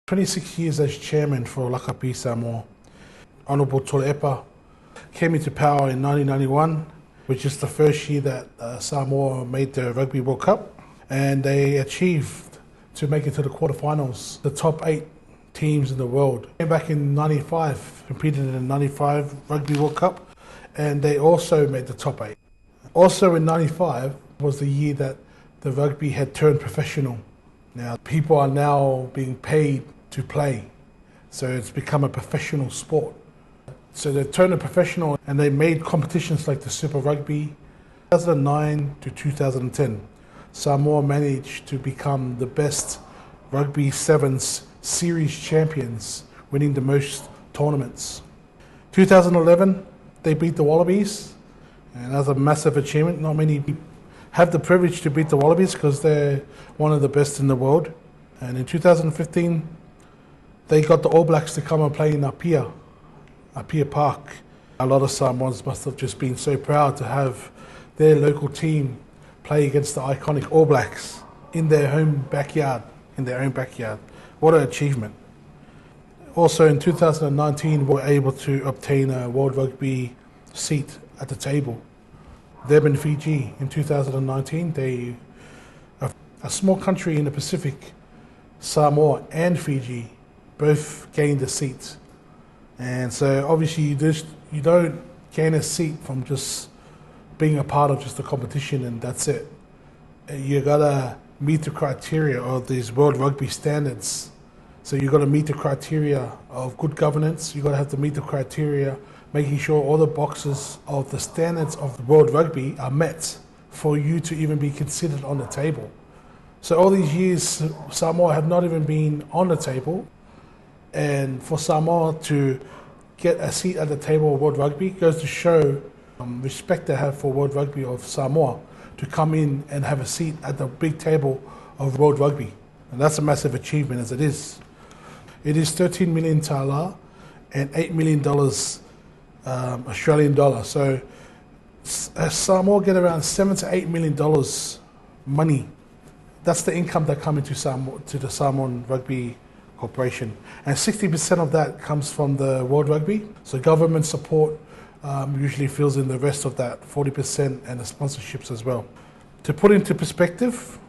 26 years as chairman for Lakapi, Samoa. Honourable Tulepa came into power in 1991, which is the first year that Samoa made the Rugby World Cup, and they achieved to make it to the quarterfinals, the top 8 teams in the world. Came back in 95, competed in the 95 Rugby World Cup, and they also made the top 8. Also in 95 was the year that the rugby had turned professional. Now people are now being paid to play, so it's become a professional sport. So they turned it professional and they made competitions like the Super Rugby. 2009 to 2010, Samoa managed to become the best Rugby Sevens series champions, winning the most tournaments. 2011, they beat the Wallabies, and that's a massive achievement. Not many people have the privilege to beat the Wallabies because they're one of the best in the world. And in 2015, they got the All Blacks to come and play in Apia Park. A lot of Samoans must have just been so proud to have their local team play against the iconic All Blacks in their own backyard. What an achievement. Also in 2019, we were able to obtain a World Rugby seat at the table. Them in Fiji in 2019, they are a small country in the Pacific. Samoa and Fiji both gained a seat. And so obviously you don't gain a seat from just being a part of just the competition and that's it. You gotta meet the criteria of these World Rugby standards. So you gotta meet the criteria of good governance. You gotta have to meet the criteria, making sure all the boxes of the standards of the World Rugby are met for you to even be considered on the table. So all these years, Samoa have not even been on the table. And for Samoa to get a seat at the table of World Rugby goes to show respect they have for World Rugby of Samoa to come in and have a seat at the big table of World Rugby. And that's a massive achievement as it is. It is 13 million tala and $8 million Australian dollar. So Samoa get around $7 to $8 million money. That's the income that come into to the Samoan Rugby Corporation, and 60% of that comes from the World Rugby. So government support usually fills in the rest of that 40%, and the sponsorships as well. To put into perspective,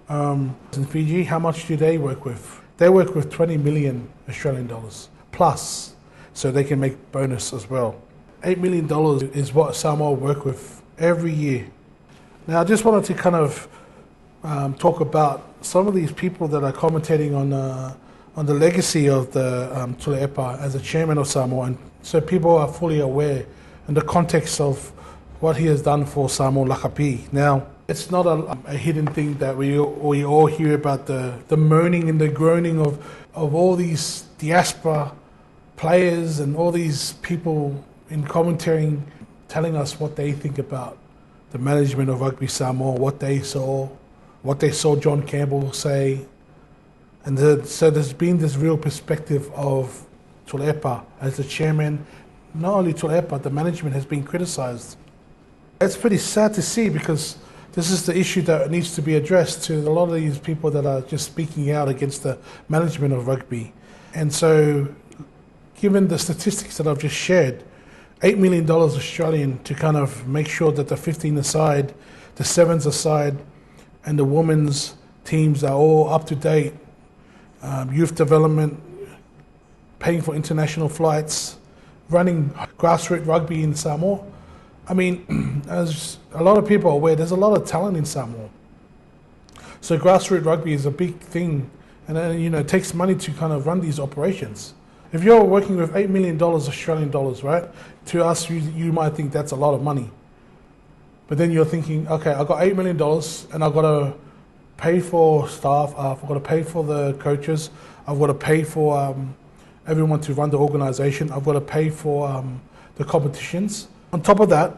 in Fiji, how much do they work with? They work with 20 million Australian dollars plus, so they can make bonus as well. $8 million is what Samoa work with every year. Now I just wanted to kind of talk about some of these people that are commentating on the legacy of the Tulepa as a chairman of Samoa, and so people are fully aware in the context of what he has done for Samoa Lakapi. Now, it's not a hidden thing that we all hear about the moaning and the groaning of all these diaspora players and all these people in commentating telling us what they think about the management of Rugby Samoa, what they saw John Campbell say. And so there's been this real perspective of Tulepa as the chairman. Not only Tulepa, the management has been criticised. It's pretty sad to see because this is the issue that needs to be addressed to a lot of these people that are just speaking out against the management of rugby. And so, given the statistics that I've just shared, $8 million Australian to kind of make sure that the 15 aside, the 7s aside, and the women's teams are all up to date. Youth development, paying for international flights, running grassroots rugby in Samoa. I mean, as a lot of people are aware, there's a lot of talent in Samoa. So grassroots rugby is a big thing, and it takes money to kind of run these operations. If you're working with $8 million Australian dollars, right? To us, you might think that's a lot of money. But then you're thinking, okay, I've got $8 million and I've got to pay for staff, I've got to pay for the coaches, I've got to pay for everyone to run the organisation, I've got to pay for the competitions. On top of that,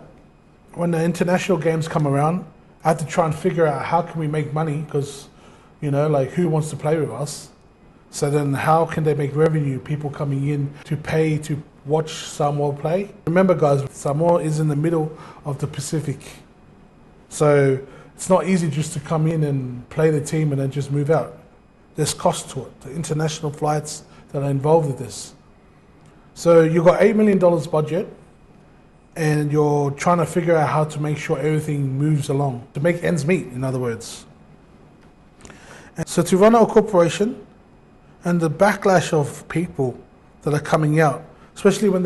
when the international games come around, I have to try and figure out how can we make money because, who wants to play with us? So then how can they make revenue, people coming in to pay to watch Samoa play? Remember guys, Samoa is in the middle of the Pacific. So it's not easy just to come in and play the team and then just move out. There's cost to it, the international flights that are involved with this. So you've got $8 million budget, and you're trying to figure out how to make sure everything moves along, to make ends meet, in other words. And so to run our corporation, and the backlash of people that are coming out, especially when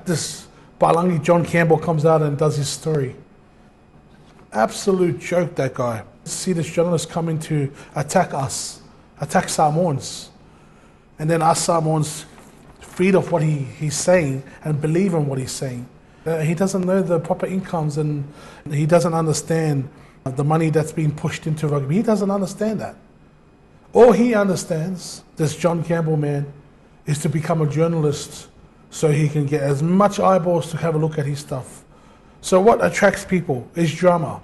this Balangi John Campbell comes out and does his story. Absolute joke, that guy. See this journalist coming to attack us, attack Samoans, and then us Samoans feed off what he's saying and believe in what he's saying. He doesn't know the proper incomes, and he doesn't understand the money that's being pushed into rugby. He doesn't understand that. All he understands, this John Campbell man, is to become a journalist so he can get as much eyeballs to have a look at his stuff. So what attracts people is drama.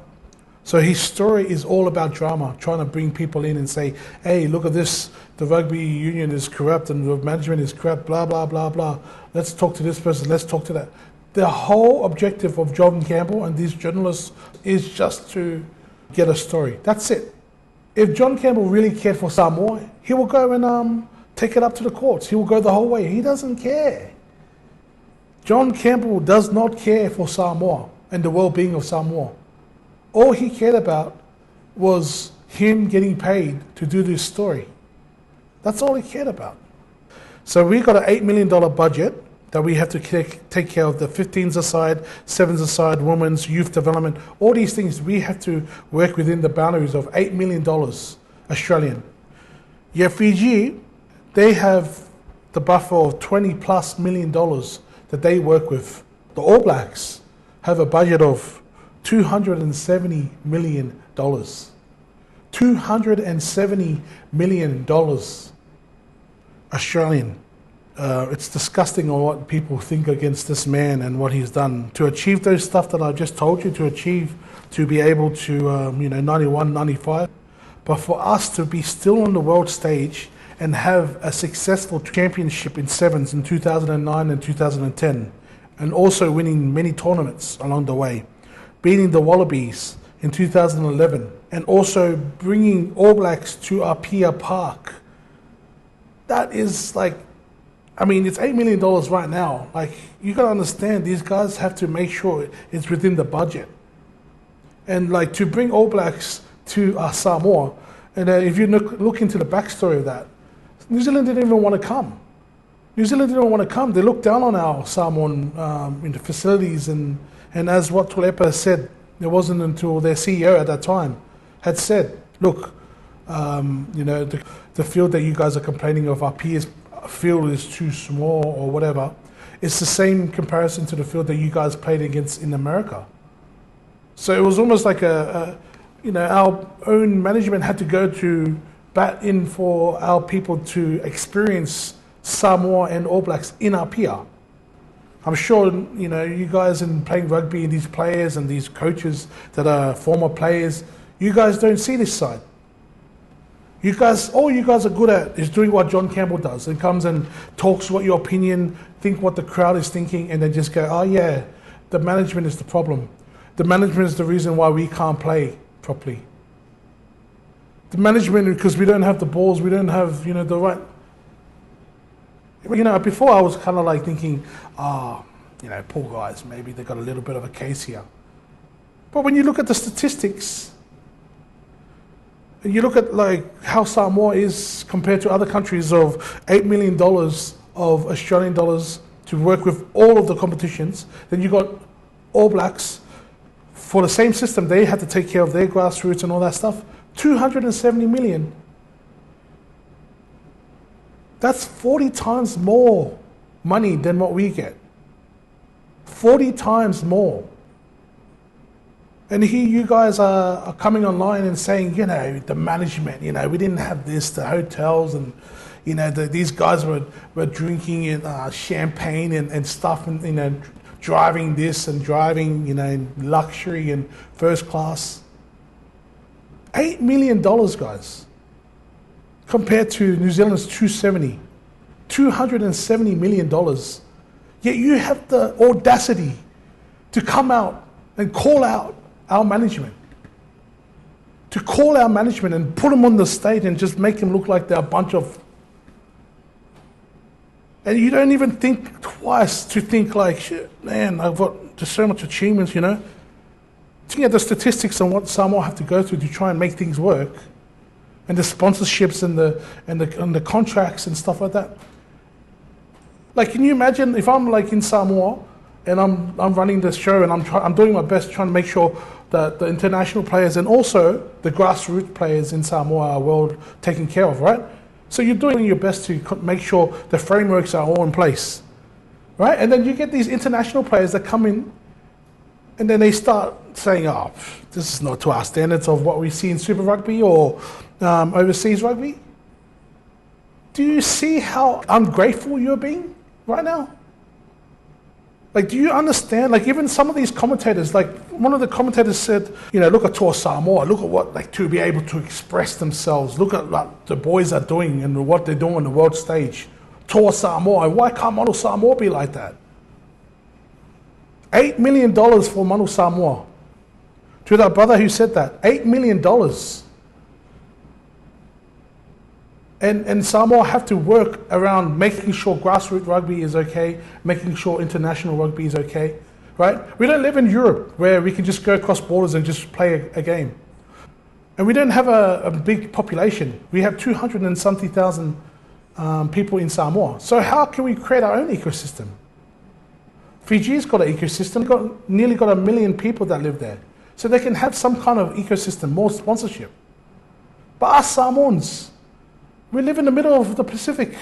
So his story is all about drama, trying to bring people in and say, hey, look at this, the rugby union is corrupt and the management is corrupt, blah, blah, blah, blah. Let's talk to this person, let's talk to that. The whole objective of John Campbell and these journalists is just to get a story. That's it. If John Campbell really cared for Samoa, he will go and take it up to the courts. He will go the whole way. He doesn't care. John Campbell does not care for Samoa and the well-being of Samoa. All he cared about was him getting paid to do this story. That's all he cared about. So we got an $8 million budget that we have to take care of, the 15s aside, 7s aside, women's, youth development, all these things. We have to work within the boundaries of $8 million Australian. Yeah, Fiji, they have the buffer of $20+ million that they work with. The All Blacks have a budget of $270 million. $270 million Australian. It's disgusting on what people think against this man and what he's done. To achieve those stuff that I just told you, to be able to, 91, 95. But for us to be still on the world stage and have a successful championship in sevens in 2009 and 2010, and also winning many tournaments along the way, beating the Wallabies in 2011, and also bringing All Blacks to Apia Park. That is like, it's $8 million right now. Like, you gotta understand, these guys have to make sure it's within the budget. And like, to bring All Blacks to Samoa, and if you look into the backstory of that, New Zealand didn't even want to come. New Zealand didn't want to come. They looked down on our Samoan facilities, and as what Tulepa said, it wasn't until their CEO at that time had said, look, the field that you guys are complaining of, our peers' field is too small or whatever. It's the same comparison to the field that you guys played against in America. So it was almost like our own management had to go to bat in for our people to experience Samoa and All Blacks in Apia. I'm sure, you guys in playing rugby, these players and these coaches that are former players, you guys don't see this side. All you guys are good at is doing what John Campbell does, and comes and talks what your opinion, think what the crowd is thinking, and then just go, oh yeah, the management is the problem. The management is the reason why we can't play properly. The management, because we don't have the balls, we don't have, the right... Before I was kind of like thinking, poor guys, maybe they got a little bit of a case here. But when you look at the statistics, and you look at like how Samoa is compared to other countries of $8 million of Australian dollars to work with all of the competitions, then you got All Blacks, for the same system, they had to take care of their grassroots and all that stuff. 270 million. That's 40 times more money than what we get. 40 times more. And here you guys are coming online and saying, the management, we didn't have this, the hotels, and, these guys were drinking and champagne and stuff, and, driving this and driving, luxury and first class. $8 million, guys, compared to New Zealand's $270 million. Yet you have the audacity to come out and call out our management, to call our management and put them on the stage and just make them look like they're a bunch of... And you don't even think twice to think like, shit, man, I've got just so much achievements, you know. Looking at the statistics on what Samoa have to go through to try and make things work, and the sponsorships and the contracts and stuff like that. Like, can you imagine if I'm like in Samoa and I'm running this show and I'm doing my best trying to make sure that the international players and also the grassroots players in Samoa are well taken care of, right? So you're doing your best to make sure the frameworks are all in place, right? And then you get these international players that come in and then they start saying, oh, this is not to our standards of what we see in Super Rugby or overseas rugby. Do you see how ungrateful you're being right now? Like, do you understand? Like, even some of these commentators, like one of the commentators said, you know, look at Toa Samoa, look at what, like, to be able to express themselves, look at what the boys are doing and what they're doing on the world stage. Toa Samoa, why can't Manu Samoa be like that? $8 million for Manu Samoa. To that brother who said that, $8 million. And Samoa have to work around making sure grassroots rugby is okay, making sure international rugby is okay, right? We don't live in Europe where we can just go across borders and just play a game. And we don't have a big population. We have 200 and something thousand people in Samoa. So how can we create our own ecosystem? Fiji's got an ecosystem, nearly got 1 million people that live there. So they can have some kind of ecosystem, more sponsorship. But us Samoans, we live in the middle of the Pacific.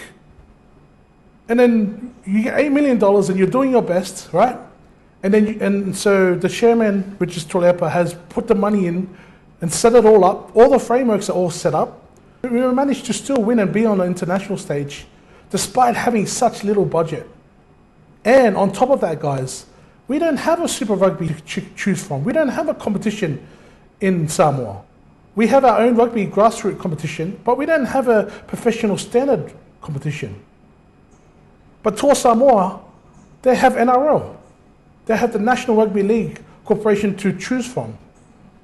And then you get $8 million and you're doing your best, right? And then so the chairman, which is Tulepa, has put the money in and set it all up. All the frameworks are all set up. We managed to still win and be on the international stage despite having such little budget. And on top of that, guys, we don't have a Super Rugby to choose from. We don't have a competition in Samoa. We have our own rugby grassroots competition, but we don't have a professional standard competition. But Toa Samoa, they have NRL. They have the National Rugby League Corporation to choose from.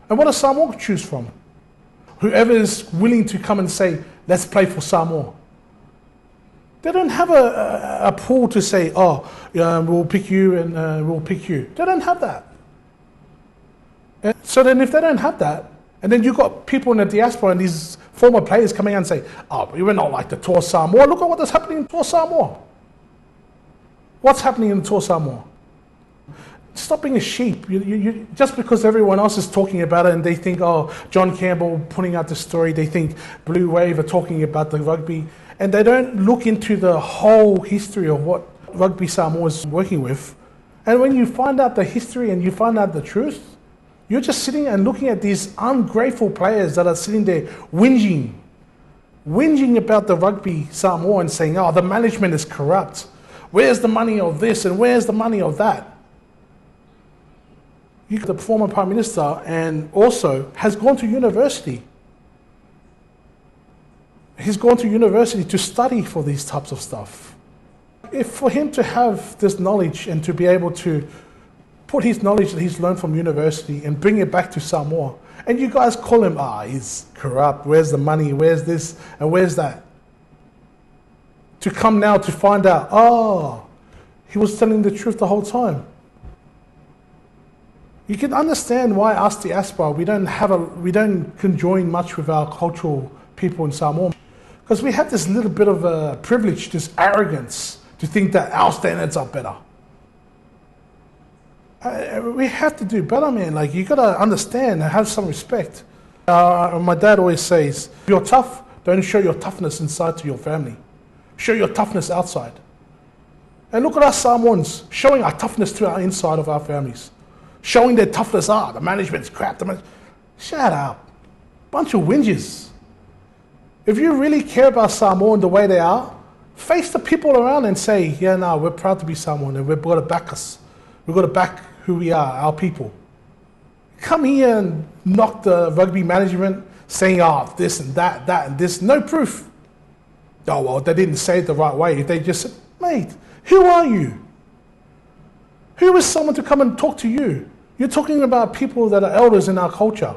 And what does Samoa choose from? Whoever is willing to come and say, let's play for Samoa. They don't have a pool to say, oh, we'll pick you and we'll pick you. They don't have that. And so then if they don't have that, and then you've got people in the diaspora and these former players coming out and say, oh, but we're not like the Toa Samoa. Look at what is happening in Toa Samoa. What's happening in Toa Samoa? Stop being a sheep. You, just because everyone else is talking about it and they think, oh, John Campbell putting out the story, they think Blue Wave are talking about the rugby, and they don't look into the whole history of what Rugby Samoa is working with. And when you find out the history and you find out the truth, you're just sitting and looking at these ungrateful players that are sitting there whinging about the Rugby Samoa and saying, oh, the management is corrupt. Where's the money of this and where's the money of that? The former Prime Minister and also has gone to university. He's gone to university to study for these types of stuff. If for him to have this knowledge and to be able to put his knowledge that he's learned from university and bring it back to Samoa, and you guys call him, he's corrupt, where's the money, where's this, and where's that? To come now to find out, he was telling the truth the whole time. You can understand why us diaspora, we don't conjoin much with our cultural people in Samoa. Because we have this little bit of a privilege, this arrogance, to think that our standards are better. We have to do better, man. Like, you gotta understand and have some respect. My dad always says, if you're tough, don't show your toughness inside to your family. Show your toughness outside. And look at us Samoans, showing our toughness to our inside of our families. Showing their toughness, the management's crap. Shut up. Bunch of whinges. If you really care about Samoa and the way they are, face the people around and say, yeah, no, we're proud to be Samoan and we've got to back us. We've got to back who we are, our people. Come here and knock the rugby management saying, this and that and this. No proof. Oh, well, they didn't say it the right way. They just said, mate, who are you? Who is someone to come and talk to you? You're talking about people that are elders in our culture.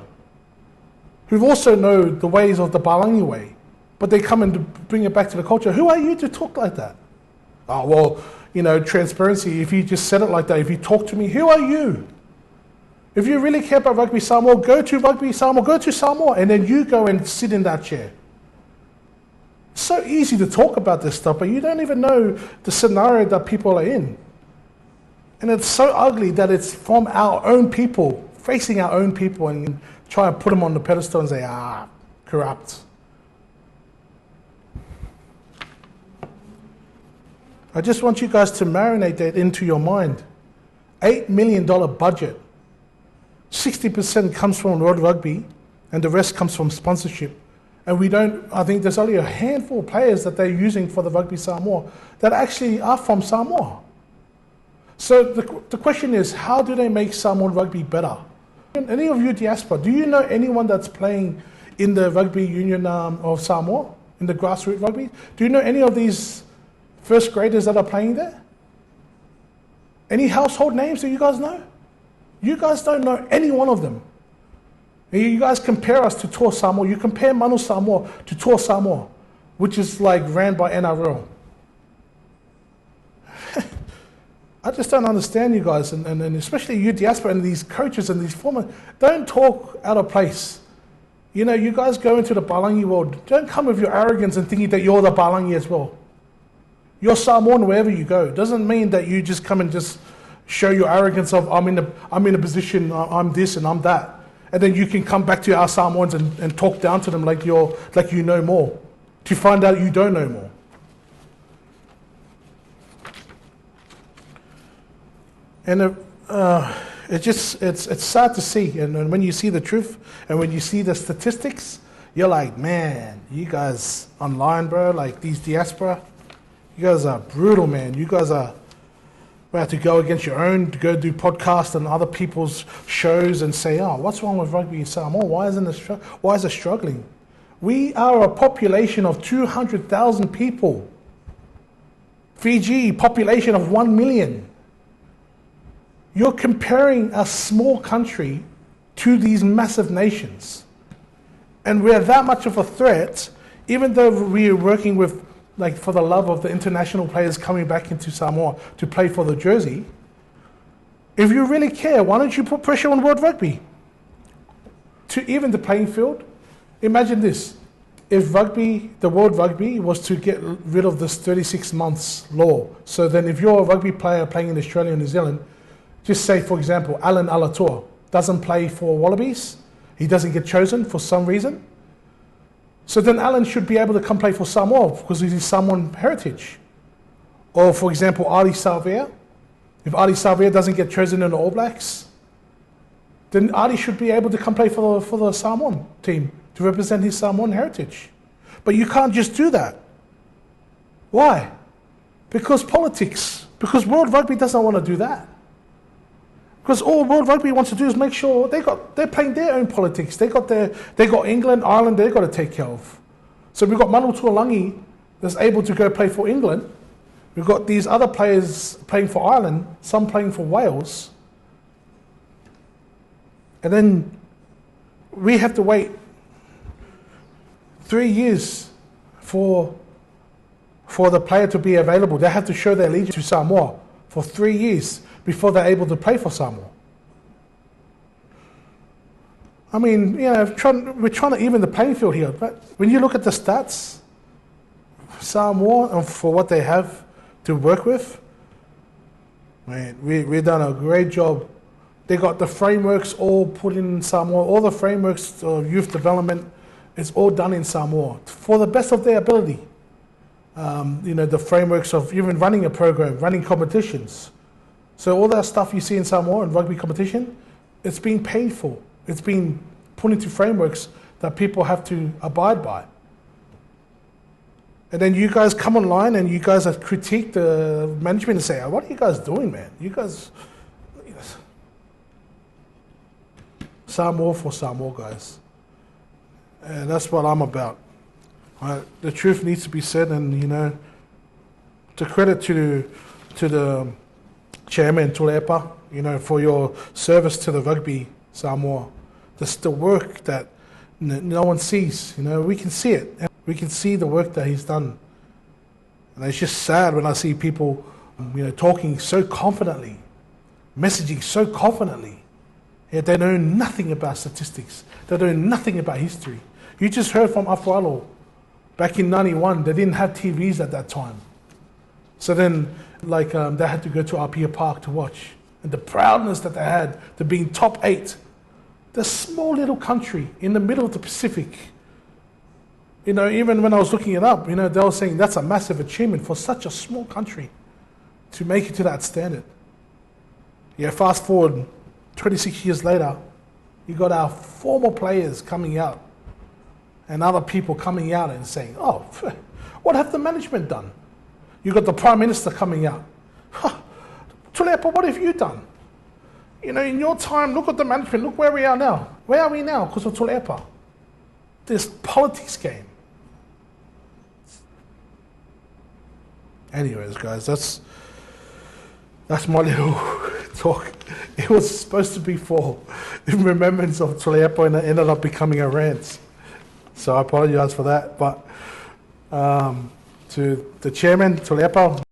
who also know the ways of the Balangi way, but they come and bring it back to the culture. Who are you to talk like that? Oh, well, transparency, if you just said it like that, if you talk to me, who are you? If you really care about Rugby Samoa, go to Rugby Samoa, go to Samoa, and then you go and sit in that chair. It's so easy to talk about this stuff, but you don't even know the scenario that people are in. And it's so ugly that it's from our own people, facing our own people, and try and put them on the pedestal and say, corrupt. I just want you guys to marinate that into your mind. $8 million budget. 60% comes from World Rugby, and the rest comes from sponsorship. And I think there's only a handful of players that they're using for the Rugby Samoa that actually are from Samoa. So the question is, how do they make Samoan rugby better? Any of you diaspora, do you know anyone that's playing in the rugby union of Samoa, in the grassroots rugby? Do you know any of these first graders that are playing there? Any household names that you guys know? You guys don't know any one of them. You guys compare us to Toa Samoa. You compare Manu Samoa to Toa Samoa, which is like ran by NRL. I just don't understand you guys, and especially you diaspora and these coaches and these former, don't talk out of place. You guys go into the Balangi world, don't come with your arrogance and thinking that you're the Balangi as well. You're Samoan wherever you go. It doesn't mean that you just come and just show your arrogance of I'm in a position, I'm this and I'm that. And then you can come back to our Samoans and talk down to them like you know more, to find out you don't know more. And it's sad to see. And when you see the truth and when you see the statistics, you're like, man, you guys online, bro, like these diaspora, you guys are brutal, man. You guys are about to go against your own, to go do podcasts and other people's shows and say, oh, what's wrong with rugby in Samoa? Why is it struggling? We are a population of 200,000 people. Fiji, population of 1 million. You're comparing a small country to these massive nations. And we're that much of a threat, even though we're working with, like, for the love of the international players coming back into Samoa to play for the jersey. If you really care, why don't you put pressure on World Rugby? To even the playing field. Imagine this. If the World Rugby was to get rid of this 36 months law, so then if you're a rugby player playing in Australia and New Zealand, just say, for example, Alan Alatua doesn't play for Wallabies, he doesn't get chosen for some reason, so then Alan should be able to come play for Samoa because he's Samoan heritage. Or, for example, Ali Savea. If Ali Savea doesn't get chosen in the All Blacks, then Ali should be able to come play for the Samoan team to represent his Samoan heritage. But you can't just do that. Why? Because politics. Because World Rugby doesn't want to do that. Because all World Rugby wants to do is make sure they're playing their own politics. They got England, Ireland, they've got to take care of. So we've got Manu Tuolangi that's able to go play for England. We've got these other players playing for Ireland, some playing for Wales. And then we have to wait 3 years for the player to be available. They have to show their allegiance to Samoa for 3 years before they're able to play for Samoa. I mean, we're trying to even the playing field here, but when you look at the stats, Samoa, and for what they have to work with, man, we've done a great job. They got the frameworks all put in Samoa, all the frameworks of youth development, it's all done in Samoa for the best of their ability. The frameworks of even running a program, running competitions. So all that stuff you see in Samoa and rugby competition, it's been paid for. It's been put into frameworks that people have to abide by. And then you guys come online and you guys critique the management and say, oh, what are you guys doing, man? You guys... Samoa for Samoa, guys. And that's what I'm about. The truth needs to be said, and, to credit to the Chairman Tulepa, for your service to the rugby Samoa. The work that no one sees. We can see it. And we can see the work that he's done. And it's just sad when I see people, talking so confidently, messaging so confidently, yet they know nothing about statistics. They know nothing about history. You just heard from Afralo back in 91. They didn't have TVs at that time. So then, they had to go to Apia Park to watch. And the proudness that they had to be in top 8. This small little country in the middle of the Pacific. Even when I was looking it up, they were saying that's a massive achievement for such a small country to make it to that standard. Yeah, fast forward 26 years later, you got our former players coming out and other people coming out and saying, oh, what have the management done? You got the Prime Minister coming out. Tulepa, what have you done? In your time, look at the management, look where we are now. Where are we now? Because of Tulepa. This politics game. Anyways, guys, that's my little talk. It was supposed to be for in remembrance of Tulepa, and it ended up becoming a rant. So I apologize for that. But to the chairman, Tulepa,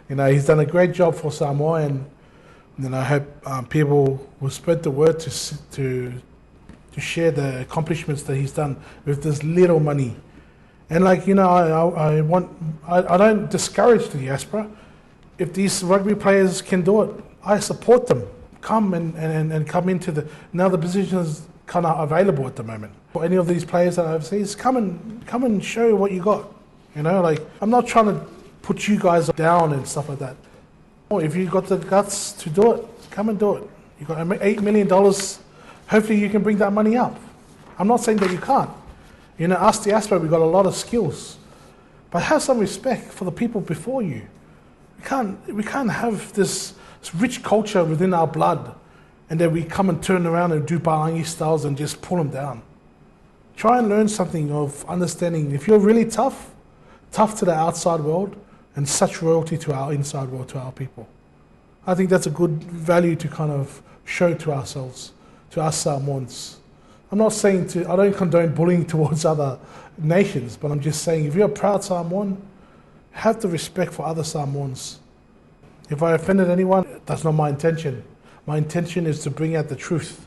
he's done a great job for Samoa, and I hope people will spread the word to share the accomplishments that he's done with this little money. And I don't discourage the diaspora. If these rugby players can do it, I support them. Come and come into the position is kind of available at the moment. For any of these players that are overseas, come and show what you got. I'm not trying to put you guys down and stuff like that. If you got the guts to do it, come and do it. You got $8 million. Hopefully you can bring that money up. I'm not saying that you can't. Us diaspora, we've got a lot of skills. But have some respect for the people before you. We can't have this rich culture within our blood and then we come and turn around and do Balangi styles and just pull them down. Try and learn something of understanding. If you're really tough to the outside world and such royalty to our inside world, to our people. I think that's a good value to kind of show to ourselves, to us Samoans. I'm not saying I don't condone bullying towards other nations, but I'm just saying if you're a proud Samoan, have the respect for other Samoans. If I offended anyone, that's not my intention. My intention is to bring out the truth.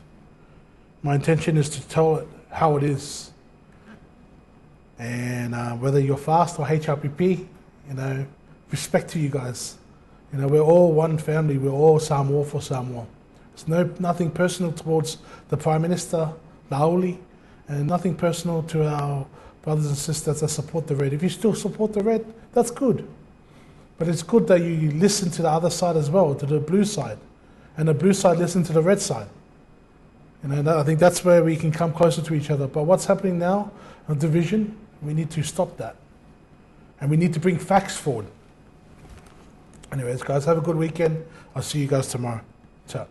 My intention is to tell it how it is. And whether you're FAST or HRPP, respect to you guys. We're all one family. We're all Samoa for Samoa. There's nothing personal towards the Prime Minister, Laoli, and nothing personal to our brothers and sisters that support the Red. If you still support the Red, that's good. But it's good that you listen to the other side as well, to the blue side. And the blue side listen to the red side. I think that's where we can come closer to each other. But what's happening now, a division, we need to stop that. And we need to bring facts forward. Anyways, guys, have a good weekend. I'll see you guys tomorrow. Ciao.